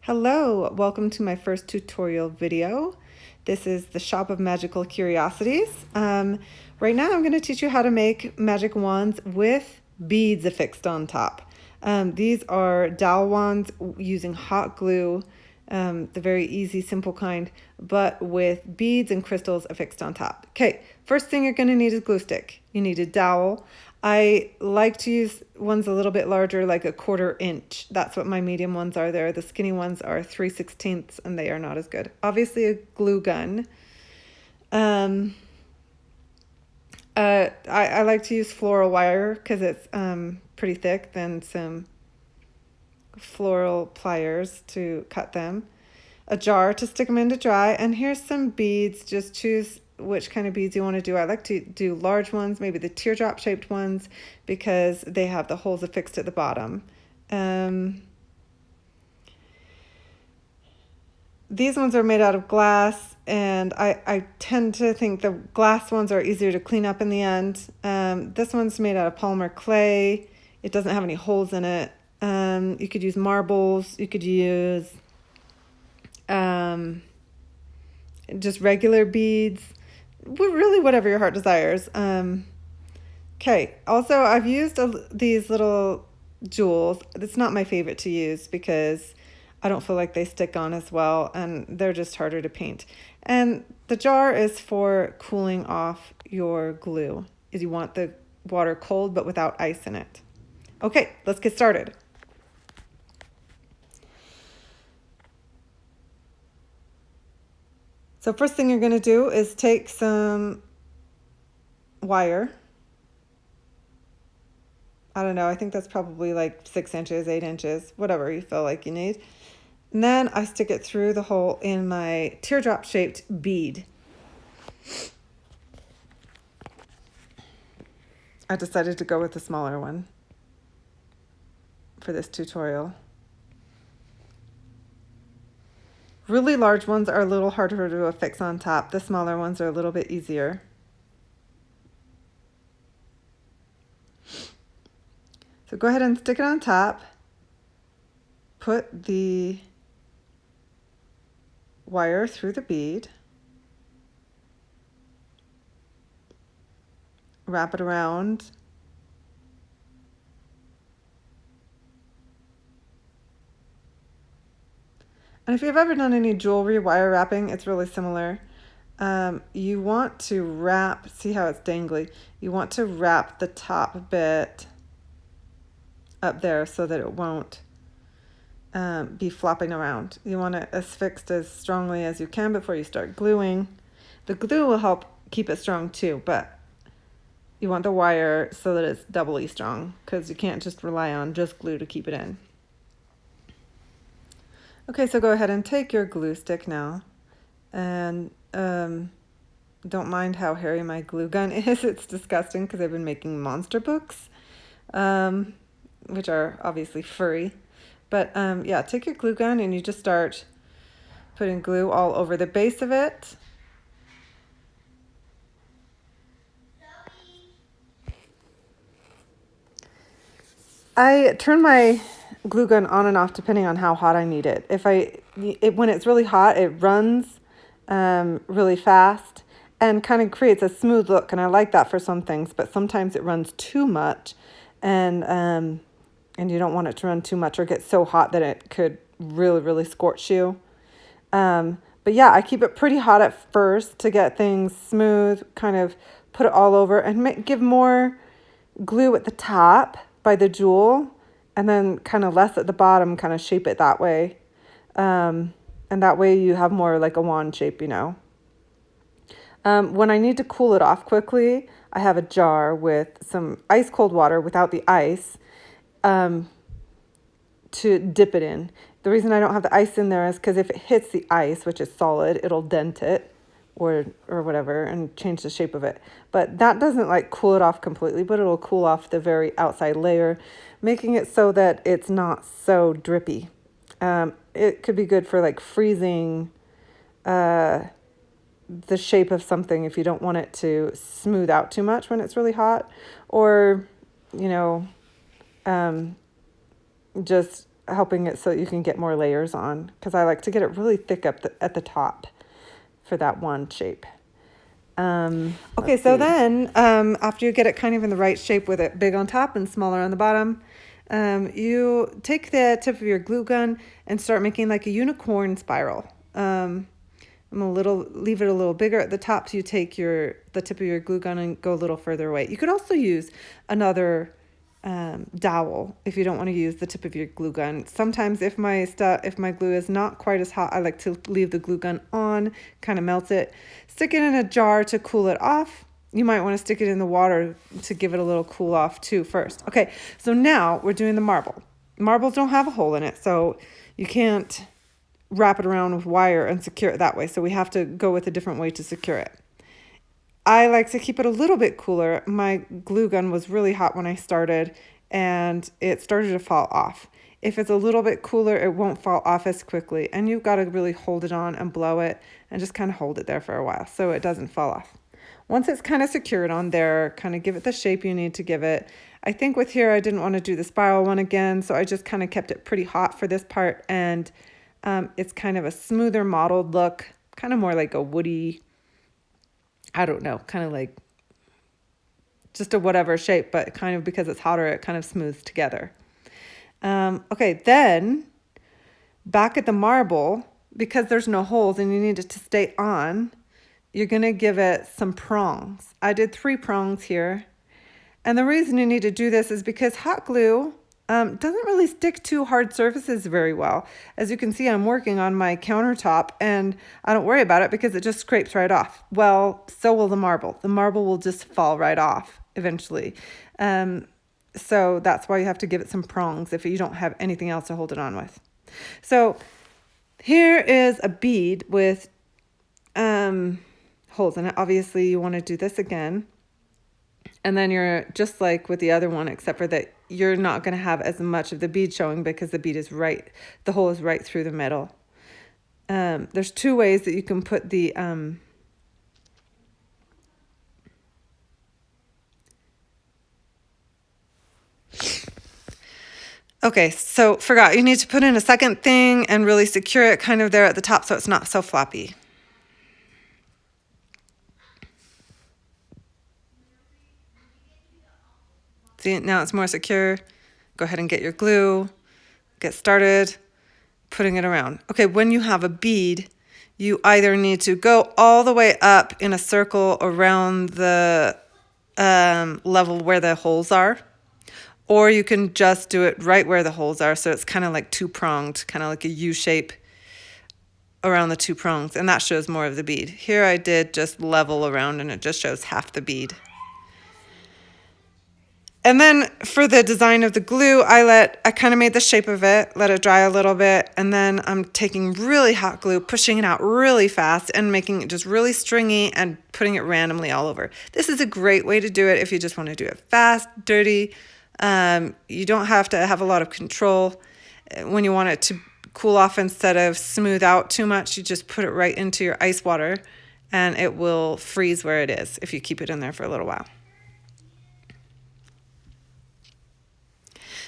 Hello, welcome to my first tutorial video. This is the Shop of Magical Curiosities. Right now I'm going to teach you how to make magic wands with beads affixed on top. These are dowel wands using hot glue, the very easy, simple kind, but with beads and crystals affixed on top. Okay, first thing you're going to need is glue stick. You need a dowel. I like to use ones a little bit larger, like 1/4 inch. That's what my medium ones are there. The skinny ones are 3/16 and they are not as good. Obviously a glue gun. I like to use floral wire because it's pretty thick, then some floral pliers to cut them. A jar to stick them in to dry, and here's some beads. Just choose which kind of beads you want to do. I like to do large ones, maybe the teardrop shaped ones, because they have the holes affixed at the bottom. These ones are made out of glass, and I tend to think the glass ones are easier to clean up in the end. This one's made out of polymer clay. It doesn't have any holes in it. You could use marbles. You could use just regular beads. Really, whatever your heart desires. Okay, also I've used these little jewels. It's not my favorite to use because I don't feel like they stick on as well, and they're just harder to paint. And the jar is for cooling off your glue. Is you want the water cold but without ice in it. Okay, let's get started. So first thing you're going to do is take some wire. I don't know, I think that's probably like 6 inches, 8 inches, whatever you feel like you need. And then I stick it through the hole in my teardrop shaped bead. I decided to go with the smaller one for this tutorial. Really large ones are a little harder to affix on top. The smaller ones are a little bit easier. So go ahead and stick it on top. Put the wire through the bead. Wrap it around. And if you've ever done any jewelry wire wrapping, it's really similar. You want to wrap, see how it's dangly? You want to wrap the top bit up there so that it won't be flopping around. You want it as fixed as strongly as you can before you start gluing. The glue will help keep it strong too, but you want the wire so that it's doubly strong because you can't just rely on just glue to keep it in. Okay, so go ahead and take your glue stick now, and don't mind how hairy my glue gun is. It's disgusting because I've been making monster books, which are obviously furry. But yeah, take your glue gun and you just start putting glue all over the base of it. I turn my glue gun on and off depending on how hot I need it. When it's really hot, it runs really fast and kind of creates a smooth look, and I like that for some things, but sometimes it runs too much, and you don't want it to run too much or get so hot that it could really scorch you. But yeah, I keep it pretty hot at first to get things smooth, kind of put it all over, and give more glue at the top by the jewel, and then kind of less at the bottom, kind of shape it that way. And that way you have more like a wand shape, you know. When I need to cool it off quickly, I have a jar with some ice cold water without the ice to dip it in. The reason I don't have the ice in there is because if it hits the ice, which is solid, it'll dent it or whatever and change the shape of it. But that doesn't like cool it off completely, but it'll cool off the very outside layer, making it so that it's not so drippy. It could be good for like freezing the shape of something if you don't want it to smooth out too much when it's really hot, or, you know, just helping it so that you can get more layers on, because I like to get it really thick up at the top for that one shape. Okay, so then after you get it kind of in the right shape with it big on top and smaller on the bottom, you take the tip of your glue gun and start making like a unicorn spiral. I'm leave it a little bigger at the top, so you take the tip of your glue gun and go a little further away. You could also use another dowel if you don't want to use the tip of your glue gun. Sometimes if my glue is not quite as hot, I like to leave the glue gun on, kind of melt it, stick it in a jar to cool it off. You might want to stick it in the water to give it a little cool off too first. Okay, so now we're doing the marble. Marbles don't have a hole in it, so you can't wrap it around with wire and secure it that way. So we have to go with a different way to secure it. I like to keep it a little bit cooler. My glue gun was really hot when I started, and it started to fall off. If it's a little bit cooler, it won't fall off as quickly, and you've got to really hold it on and blow it and just kind of hold it there for a while so it doesn't fall off. Once it's kind of secured on there, kind of give it the shape you need to give it. I think with here I didn't want to do the spiral one again, so I just kind of kept it pretty hot for this part, and it's kind of a smoother mottled look, kind of more like a woody, I don't know, kind of like just a whatever shape, but kind of because it's hotter, it kind of smooths together. Okay, then back at the marble, because there's no holes and you need it to stay on, you're going to give it some prongs. I did 3 prongs here. And the reason you need to do this is because hot glue doesn't really stick to hard surfaces very well. As you can see, I'm working on my countertop and I don't worry about it because it just scrapes right off. Well, so will the marble. The marble will just fall right off eventually. So that's why you have to give it some prongs if you don't have anything else to hold it on with. So here is a bead with holes in it. Obviously, you want to do this again. And then you're just like with the other one, except for that you're not going to have as much of the bead showing because the hole is right through the middle. There's 2 ways that you can put the okay, so forgot, you need to put in a second thing and really secure it kind of there at the top so it's not so floppy. See, now it's more secure. Go ahead and get your glue. Get started putting it around. Okay, when you have a bead, you either need to go all the way up in a circle around the level where the holes are, or you can just do it right where the holes are, so it's kind of like 2-pronged, kind of like a U shape around the 2 prongs, and that shows more of the bead. Here I did just level around and it just shows half the bead. And then for the design of the glue, I kind of made the shape of it, let it dry a little bit, and then I'm taking really hot glue, pushing it out really fast, and making it just really stringy and putting it randomly all over. This is a great way to do it if you just want to do it fast, dirty. You don't have to have a lot of control. When you want it to cool off instead of smooth out too much, you just put it right into your ice water, and it will freeze where it is if you keep it in there for a little while.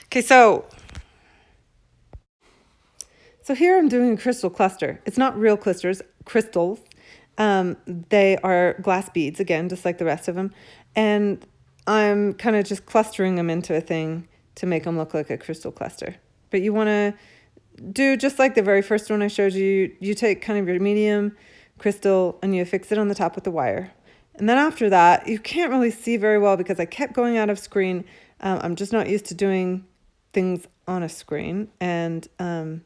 Okay, so here I'm doing a crystal cluster. It's not real crystals. They are glass beads, again, just like the rest of them. And I'm kind of just clustering them into a thing to make them look like a crystal cluster. But you want to do just like the very first one I showed you. You take kind of your medium crystal and you fix it on the top with the wire. And then after that, you can't really see very well because I kept going out of screen. I'm just not used to doing things on a screen, and I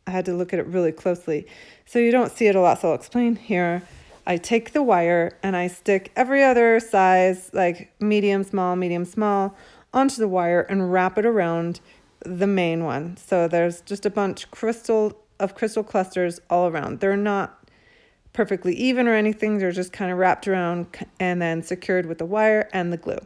had to look at it really closely. So you don't see it a lot, so I'll explain here. I take the wire and I stick every other size, like medium, small, onto the wire and wrap it around the main one. So there's just a bunch of crystal clusters all around. They're not perfectly even or anything. They're just kind of wrapped around and then secured with the wire and the glue.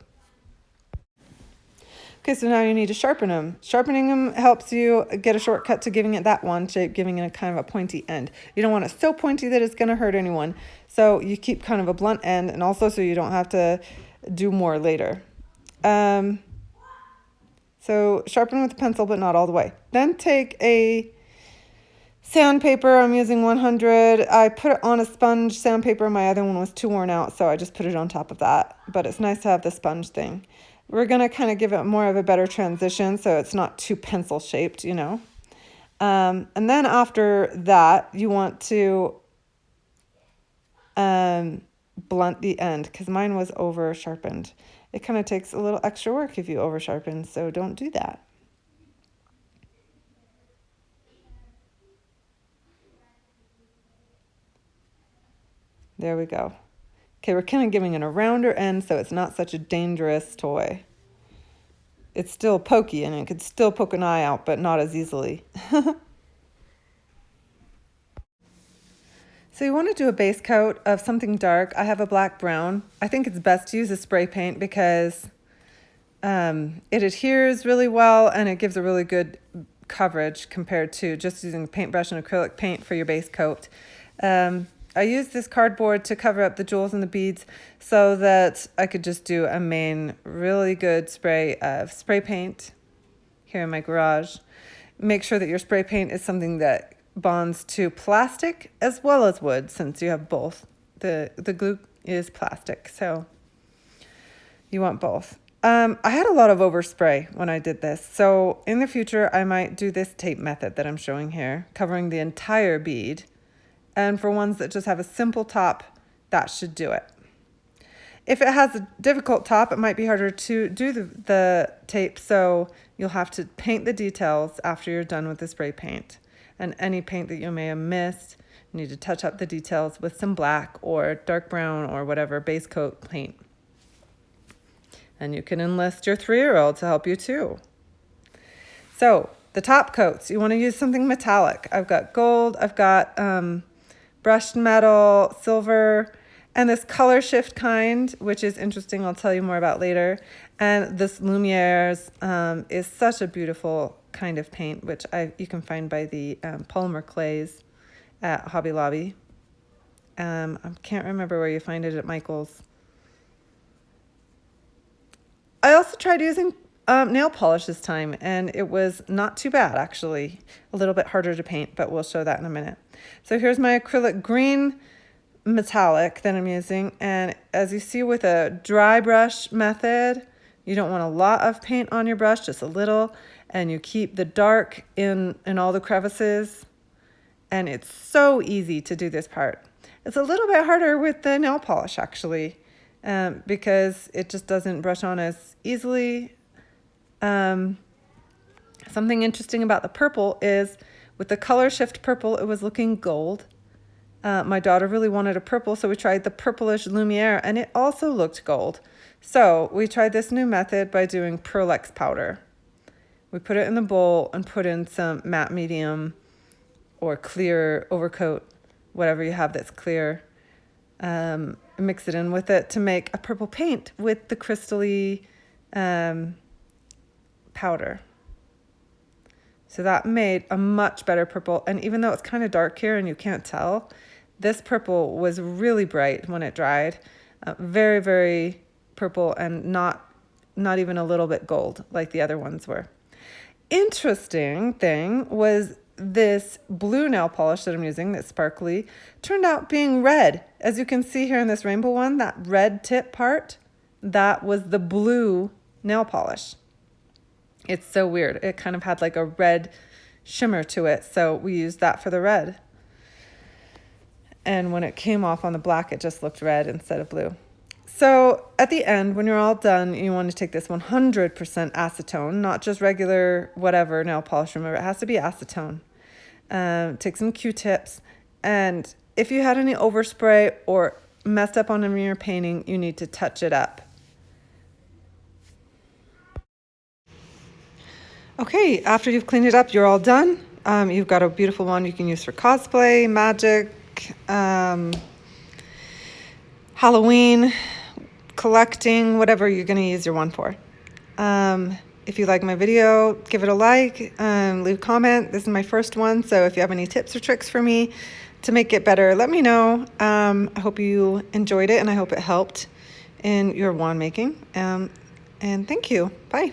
Okay, so now you need to sharpen them. Sharpening them helps you get a shortcut to giving it that one shape, giving it a kind of a pointy end. You don't want it so pointy that it's going to hurt anyone. So you keep kind of a blunt end, and also so you don't have to do more later. So sharpen with the pencil, but not all the way. Then take a sandpaper. I'm using 100. I put it on a sponge sandpaper. My other one was too worn out, so I just put it on top of that. But it's nice to have the sponge thing. We're going to kind of give it more of a better transition so it's not too pencil shaped, you know. And then after that, you want to blunt the end because mine was over sharpened. It kind of takes a little extra work if you over sharpen, so don't do that. There we go. Okay, we're kind of giving it a rounder end so it's not such a dangerous toy. It's still pokey and it could still poke an eye out, but not as easily. So you want to do a base coat of something dark. I have a black brown. I think it's best to use a spray paint because it adheres really well and it gives a really good coverage compared to just using paintbrush and acrylic paint for your base coat. I used this cardboard to cover up the jewels and the beads so that I could just do a main really good spray of spray paint here in my garage. Make sure that your spray paint is something that bonds to plastic as well as wood, since you have both. The glue is plastic, so you want both. I had a lot of overspray when I did this, so in the future I might do this tape method that I'm showing here, covering the entire bead. And for ones that just have a simple top, that should do it. If it has a difficult top, it might be harder to do the tape, so you'll have to paint the details after you're done with the spray paint. And any paint that you may have missed, you need to touch up the details with some black or dark brown or whatever base coat paint. And you can enlist your 3-year-old to help you too. So the top coats, you want to use something metallic. I've got gold, I've got brushed metal, silver, and this color shift kind, which is interesting, I'll tell you more about later. And this Lumiere's is such a beautiful kind of paint, which you can find by the polymer clays at Hobby Lobby. I can't remember where you find it at Michael's. I also tried using nail polish this time, and it was not too bad, actually. A little bit harder to paint, but we'll show that in a minute. So here's my acrylic green metallic that I'm using, and as you see with a dry brush method, you don't want a lot of paint on your brush, just a little, and you keep the dark in all the crevices, and it's so easy to do this part. It's a little bit harder with the nail polish, actually, because it just doesn't brush on as easily. Something interesting about the purple is with the color shift purple, it was looking gold. My daughter really wanted a purple, so we tried the purplish Lumiere, and it also looked gold. So we tried this new method by doing Pearlex powder. We put it in the bowl and put in some matte medium or clear overcoat, whatever you have that's clear. Mix it in with it to make a purple paint with the crystally powder. So that made a much better purple. And even though it's kind of dark here and you can't tell, this purple was really bright when it dried. Very, very purple and not even a little bit gold like the other ones were. Interesting thing was this blue nail polish that I'm using, that's sparkly, turned out being red. As you can see here in this rainbow one, that red tip part, that was the blue nail polish. It's so weird. It kind of had like a red shimmer to it, so we used that for the red. And when it came off on the black, it just looked red instead of blue. So at the end, when you're all done, you want to take this 100% acetone, not just regular whatever nail polish. Remember, it has to be acetone. Take some Q-tips, and if you had any overspray or messed up on your painting, you need to touch it up. Okay, after you've cleaned it up, you're all done. You've got a beautiful one you can use for cosplay, magic, Halloween, collecting, whatever you're going to use your one for. If you like my video, give it a like, leave a comment. This is my first one, so if you have any tips or tricks for me to make it better, let me know. I hope you enjoyed it, and I hope it helped in your wand making. And thank you. Bye.